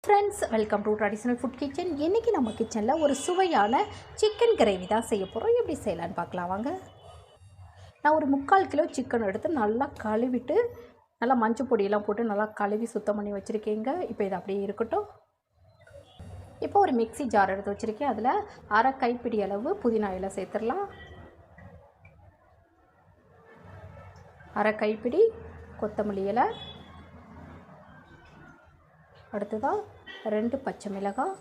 Friends, welcome to traditional food kitchen. இன்றைக்கி நம்ம கிச்சனில் ஒரு சுவையான சிக்கன் கிரேவி தான் செய்ய போகிறோம். எப்படி செய்யலான்னு பார்க்கலாம் வாங்க. நான் ஒரு 3/4 கிலோ சிக்கன் எடுத்து நல்லா கழுவிட்டு நல்லா மஞ்சள் பொடியெல்லாம் போட்டு நல்லா கழுவி சுத்தம் பண்ணி வச்சுருக்கேங்க. இப்போ இது அப்படியே இருக்கட்டும். இப்போ ஒரு மிக்ஸி ஜார் எடுத்து வச்சுருக்கேன். அதில் அரை கைப்பிடி அளவு புதினா இலை சேர்த்துடலாம். அரை கைப்பிடி கொத்தமல்லி இலை, அடுத்ததாக 2 பச்சை மிளகாய்,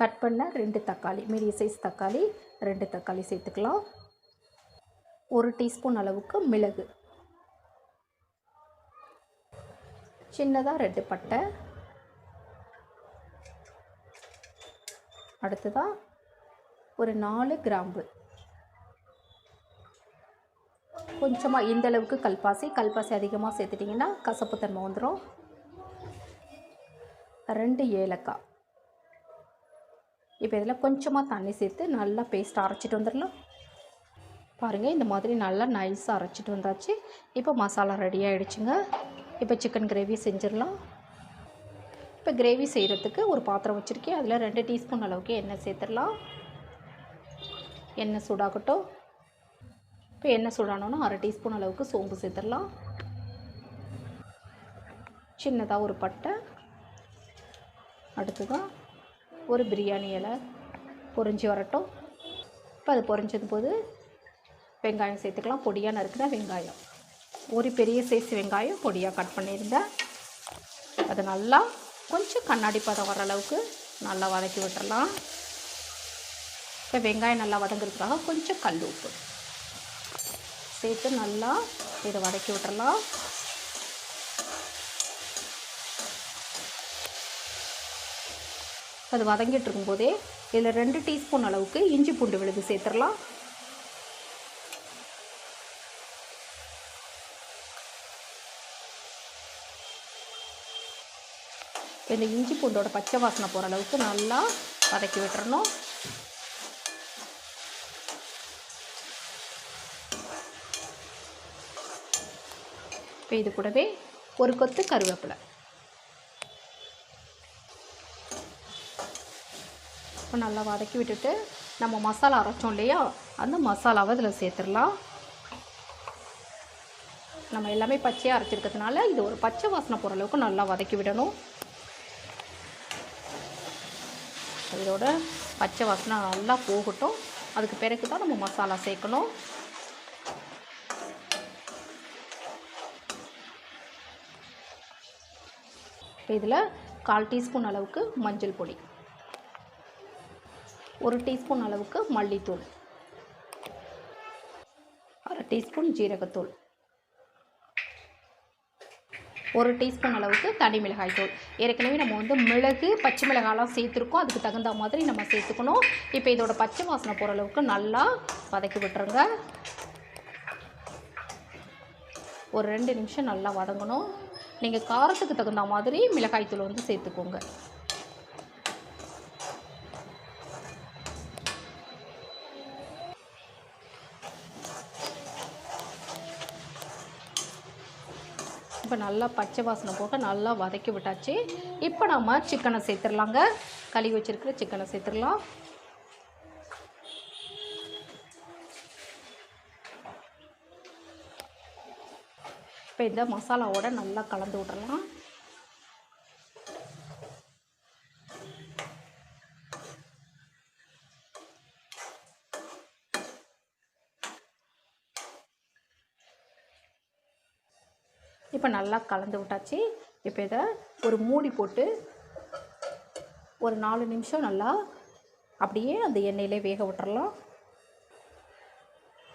கட் பண்ண 2 தக்காளி, மீடியம் சைஸ் தக்காளி 2 தக்காளி சேர்த்துக்கலாம். 1 டீஸ்பூன் அளவுக்கு மிளகு, சின்னதாக 2 பட்டை, அடுத்ததாக ஒரு 4 கிராம்பு, கொஞ்சமாக இந்தளவுக்கு கல்பாசி அதிகமாக சேர்த்துட்டிங்கன்னா கசப்புத்தன்மை வந்துடும். 2 ஏலக்காய். இப்போ இதில் கொஞ்சமாக தண்ணி சேர்த்து நல்லா பேஸ்ட் அரைச்சிட்டு வந்துடலாம். பாருங்கள், இந்த மாதிரி நல்லா நைஸாக அரைச்சிட்டு வந்தாச்சு. இப்போ மசாலா ரெடி ஆகிடுச்சுங்க. இப்போ சிக்கன் கிரேவி செஞ்சிடலாம். இப்போ கிரேவி செய்கிறதுக்கு ஒரு பாத்திரம் வச்சுருக்கேன். அதில் 2 டீஸ்பூன் அளவுக்கு எண்ணெய் சேர்த்துடலாம். எண்ணெய் சூடாகட்டும். இப்போ எண்ணெய் சூடானோன்னா அரை டீஸ்பூன் அளவுக்கு சோம்பு சேர்த்துடலாம். சின்னதாக ஒரு பட்டை, அடுத்ததாக ஒரு பிரியாணி இலை பொரிஞ்சு வரட்டும். இப்போ அது பொரிஞ்சது போது வெங்காயம் சேர்த்துக்கலாம். பொடியாக நறுக்கிற வெங்காயம், ஒரு பெரிய சைஸ் வெங்காயம் பொடியாக கட் பண்ணியிருந்தேன். அது நல்லா கொஞ்சம் கண்ணாடி பதம் வர அளவுக்கு நல்லா வதக்கி விட்டுறலாம். இப்போ வெங்காயம் நல்லா வதங்கிறதுக்காக கொஞ்சம் கல் உப்பு சேர்த்து நல்லா இதை வதக்கி விட்டுறலாம். அது வதங்கிட்டு இருக்கும்போதே இதில் 2 டீஸ்பூன் அளவுக்கு இஞ்சி பூண்டு விழுது சேர்த்துடலாம். இந்த இஞ்சி பூண்டோட பச்சை வாசனை போகிற அளவுக்கு நல்லா வதக்கி விட்டுறணும். இப்போ இது கூடவே ஒரு கொத்து கருவேப்பிலை, இப்போ நல்லா வதக்கி விட்டுட்டு நம்ம மசாலா அரைச்சோம் இல்லையா, அந்த மசாலாவை இதில் சேர்த்துடலாம். நம்ம எல்லாமே பச்சையாக அரைச்சிருக்கிறதுனால இது ஒரு பச்சை வாசனை போகிற அளவுக்கு நல்லா வதக்கி விடணும். இதோட பச்சை வாசனை நல்லா போகட்டும். அதுக்கு பிறகு தான் நம்ம மசாலா சேர்க்கணும். இதில் 1/4 டீஸ்பூன் அளவுக்கு மஞ்சள் பொடி, 1 டீஸ்பூன் அளவுக்கு மல்லித்தூள், அரை டீஸ்பூன் ஜீரகத்தூள், 1 டீஸ்பூன் அளவுக்கு தனி மிளகாய் தூள். ஏற்கனவே நம்ம மிளகு பச்சை மிளகாயெலாம் சேர்த்துருக்கோம். அதுக்கு தகுந்த மாதிரி நம்ம சேர்த்துக்கணும். இப்போ இதோட பச்சை வாசனை போகிற அளவுக்கு நல்லா வதக்கி விட்டுருங்க. ஒரு 2 நிமிஷம் நல்லா வதங்கணும். நீங்கள் காரத்துக்கு தகுந்த மாதிரி மிளகாய் தூள் சேர்த்துக்கோங்க. இப்போ நல்லா பச்சை வாசனை போக நல்லா வதக்கி விட்டாச்சு. இப்போ நம்ம சிக்கனை சேர்த்துடலாங்க. கழுவி வச்சுருக்கிற சிக்கனை சேர்த்துடலாம். இப்போ இந்த மசாலாவோட நல்லா கலந்து விட்டுறலாம். இப்போ நல்லா கலந்து விட்டாச்சு. இப்போ இதை ஒரு மூடி போட்டு ஒரு 4 நிமிஷம் நல்லா அப்படியே அந்த எண்ணெயிலே வேக விட்டுறலாம்.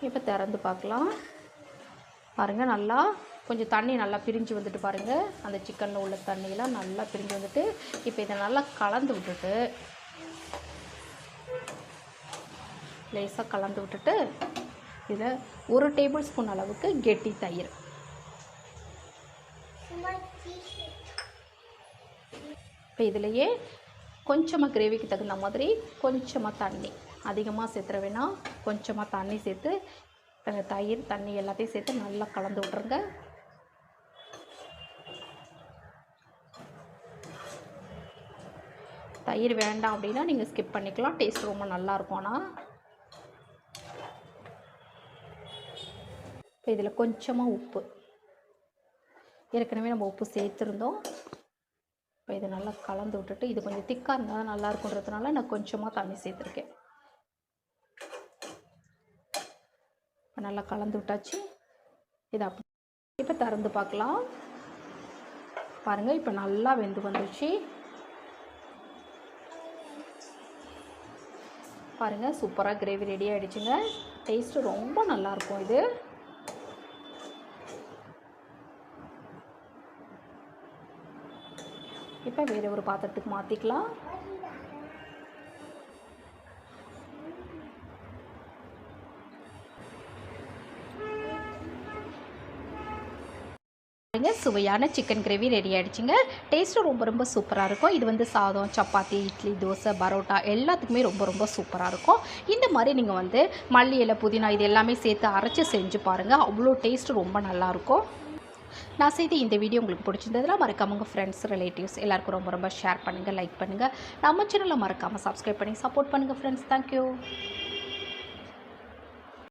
இப்போ திறந்து பார்க்கலாம். பாருங்கள், நல்லா கொஞ்சம் தண்ணி நல்லா பிரிஞ்சு வந்துட்டு பாருங்கள். அந்த சிக்கனில் உள்ள தண்ணியெலாம் நல்லா பிரிஞ்சு வந்துட்டு இப்போ இதை நல்லா கலந்து விட்டுட்டு லேசாக கலந்து விட்டுட்டு இதில் 1 டேபிள் ஸ்பூன் அளவுக்கு கெட்டி தயிர், இப்போ இதிலையே கொஞ்சமாக கிரேவிக்கு தகுந்த மாதிரி கொஞ்சமாக தண்ணி, அதிகமாக சேர்த்துற வேணாம், கொஞ்சமாக தண்ணி சேர்த்து தயிர் தண்ணி எல்லாத்தையும் சேர்த்து நல்லா கலந்து விட்ருங்க. தயிர் வேண்டாம் அப்படின்னா நீங்கள் ஸ்கிப் பண்ணிக்கலாம், டேஸ்ட் ரொம்ப நல்லாயிருக்கும். ஆனால் இப்போ இதில் கொஞ்சமாக உப்பு, ஏற்கனவே நம்ம உப்பு சேர்த்துருந்தோம். இப்போ இது நல்லா கலந்து விட்டுட்டு, இது கொஞ்சம் திக்காக இருந்தால் நல்லா இருக்குன்றதுனால நான் கொஞ்சமாக தண்ணி சேர்த்துருக்கேன். இப்போ நல்லா கலந்து விட்டாச்சு. இது அப்படி இப்போ திறந்து பார்க்கலாம். பாருங்கள், இப்போ நல்லா வெந்து வந்துடுச்சு. பாருங்கள், சூப்பராக கிரேவி ரெடி ஆகிடுச்சுங்க. டேஸ்ட்டு ரொம்ப நல்லாயிருக்கும் இது. இப்போ வேறு ஒரு பாத்திரத்துக்கு மாற்றிக்கலாம். சுவையான சிக்கன் கிரேவி ரெடி ஆகிடுச்சுங்க. டேஸ்ட்டும் ரொம்ப ரொம்ப சூப்பராக இருக்கும். இது வந்து சாதம், சப்பாத்தி, இட்லி, தோசை, பரோட்டா எல்லாத்துக்குமே ரொம்ப ரொம்ப சூப்பராக இருக்கும். இந்த மாதிரி நீங்கள் வந்து மல்லி இலை, புதினா இது எல்லாமே சேர்த்து அரைச்சி செஞ்சு பாருங்கள். அவ்வளோ டேஸ்ட்டு ரொம்ப நல்லாயிருக்கும். நான் செய்த இந்த வீடியோ உங்களுக்கு பிடிச்சிருந்ததுனா மறக்காம உங்கள் ஃப்ரெண்ட்ஸ், ரிலேட்டிவ்ஸ் எல்லாருக்கும் ரொம்ப ரொம்ப ஷேர் பண்ணுங்கள், லைக் பண்ணுங்கள். நம்ம சேனலை மறக்காமல் சப்ஸ்கிரைப் பண்ணி சப்போர்ட் பண்ணுங்கள் ஃப்ரெண்ட்ஸ். தேங்க்யூ.